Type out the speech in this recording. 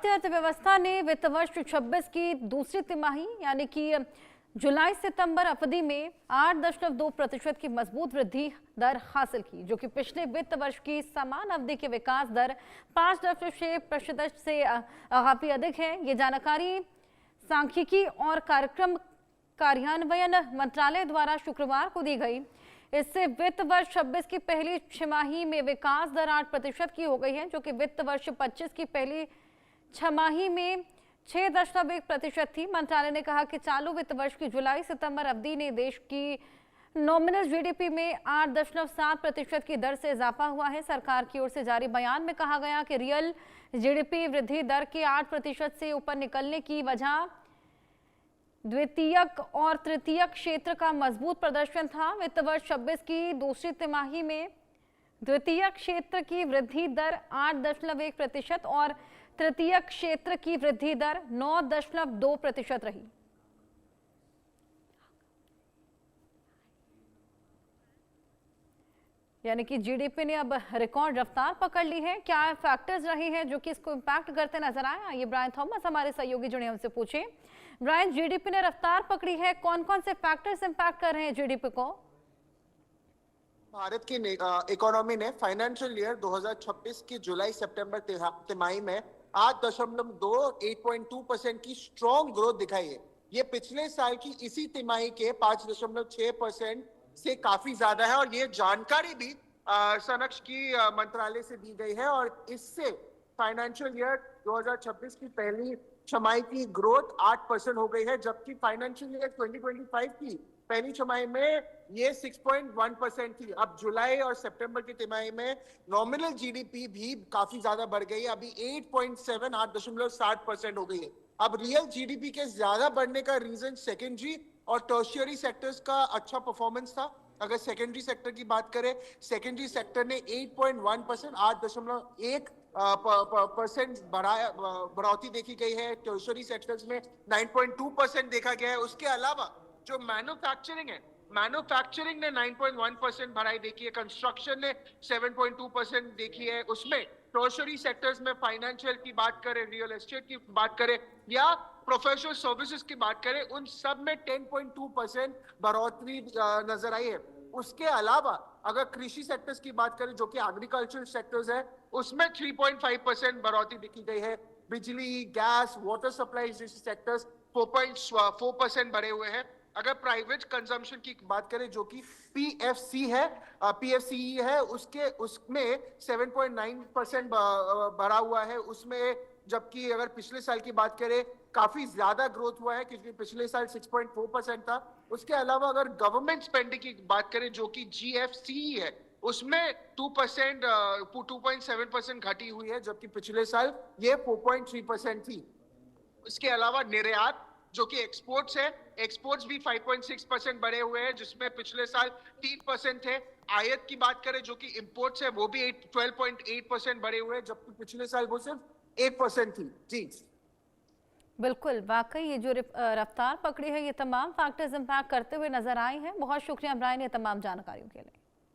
भारतीय अर्थव्यवस्था ने वित्त वर्ष 26 की दूसरी तिमाही यानी कि जुलाई सितंबर अवधि में 8.2% की मजबूत वृद्धि दर हासिल की, जो कि पिछले वित्त वर्ष की समान अवधि के विकास दर 5.6% से काफी अधिक है। ये जानकारी सांख्यिकी और कार्यक्रम कार्यान्वयन मंत्रालय द्वारा शुक्रवार को दी गई। इससे वित्त वर्ष 26 की पहली छमाही में विकास दर 8% की हो गई है, जो कि वित्त वर्ष 25 की पहली छमाही में 6.1% थी। मंत्रालय ने कहा कि चालू वित्त वर्ष की जुलाई सितंबर अवधि ने देश की नॉमिनल जीडीपी में 8.7% की दर से इजाफा हुआ है। सरकार की ओर से जारी बयान में कहा गया कि रियल जीडीपी वृद्धि दर के 8% से ऊपर निकलने की वजह द्वितीयक और तृतीयक क्षेत्र का मजबूत प्रदर्शन था। वित्त वर्ष 26 की दूसरी तिमाही में द्वितीयक क्षेत्र की वृद्धि दर 8.1% और तृतीयक क्षेत्र की वृद्धि दर 9.2% रही। यानी कि जीडीपी ने अब रिकॉर्ड रफ्तार पकड़ ली है। क्या फैक्टर्स रहे हैं जो कि इसको इंपैक्ट करते नजर आए? आइए ब्रायन थॉमस हमारे सहयोगी जुड़े हमसे पूछे। ब्रायन, जीडीपी ने रफ्तार पकड़ी है, कौन कौन से फैक्टर्स इंपैक्ट कर रहे हैं जीडीपी को? भारत की इकोनॉमी ने फाइनेंशियल ईयर 2026 की जुलाई सितंबर तिमाही में 8.2% की स्ट्रॉन्ग ग्रोथ दिखाई है। ये पिछले साल की इसी तिमाही के 5.6% से काफी ज्यादा है और ये जानकारी भी सनक्ष की मंत्रालय से दी गई है और इससे फाइनेंशियल ईयर 2026 की पहली छमाही की ग्रोथ 8% हो गई है, जबकि फाइनेंशियल ईयर 2025 की पहली छमाही में ये 6.1% थी। अब जुलाई और सितंबर की तिमाही में नॉमिनल जीडीपी भी काफी ज्यादा बढ़ गई है, अभी 8.7% हो गई है। अब रियल जीडीपी के ज्यादा बढ़ने का रीजन सेकेंडरी और टर्शियरी सेक्टर्स का अच्छा परफॉर्मेंस था। अगर सेकेंडरी सेक्टर की बात करें, सेकेंडरी सेक्टर ने 8.1% 8.1% बढ़ोतरी देखी गई है। टर्शियरी सेक्टर्स में 9.2% देखा गया है। उसके अलावा जो मैन्युफैक्चरिंग है, मैन्युफैक्चरिंग ने 9.1% बढ़ाई देखी है। कंस्ट्रक्शन ने 7.2% देखी है। उसमें टर्शियरी सेक्टर्स में फाइनेंशियल की बात करें, रियल एस्टेट की बात करें या प्रोफेशनल सर्विसेज की बात करें, उन सब में 10.2% बढ़ोतरी नजर आई है। उसके अलावा अगर कृषि सेक्टर्स की बात करें, जो कि एग्रीकल्चर सेक्टर्स है, उसमें 3.5% बढ़ोतरी देखी गई है। बिजली, गैस, वाटर सप्लाई जैसे सेक्टर्स 4.4% बढ़े हुए हैं। अगर प्राइवेट कंजम्पशन की बात करें, जो कि पीएफसी है, पीएफसीई है, उसमें 7.9% बढ़ा हुआ है उसमें, जबकि अगर पिछले साल की बात करें काफी ज्यादा ग्रोथ हुआ है क्योंकि पिछले साल 6.4% था। उसके अलावा अगर गवर्नमेंट स्पेंडिंग की बात करें, जो कि जीएफसीई है, उसमें 2.7% घटी हुई है, जबकि पिछले साल ये 4.3% थी। इसके अलावा निर्यात जो कि एक्सपोर्ट्स है, एक्सपोर्ट्स भी 5.6% बढ़े हुए हैं, जिसमें पिछले साल 3% थे। आयात की बात करें जो कि इंपोर्ट्स है, वो भी 12.8% बढ़े हुए हैं, जबकि पिछले साल वो सिर्फ 1% थी। जी बिल्कुल, वाकई ये जो रफ्तार पकड़ी है, ये तमाम फैक्टर्स इंपैक्ट करते हुए नजर आए हैं। बहुत शुक्रिया ब्रायन ये तमाम जानकारियों के लिए।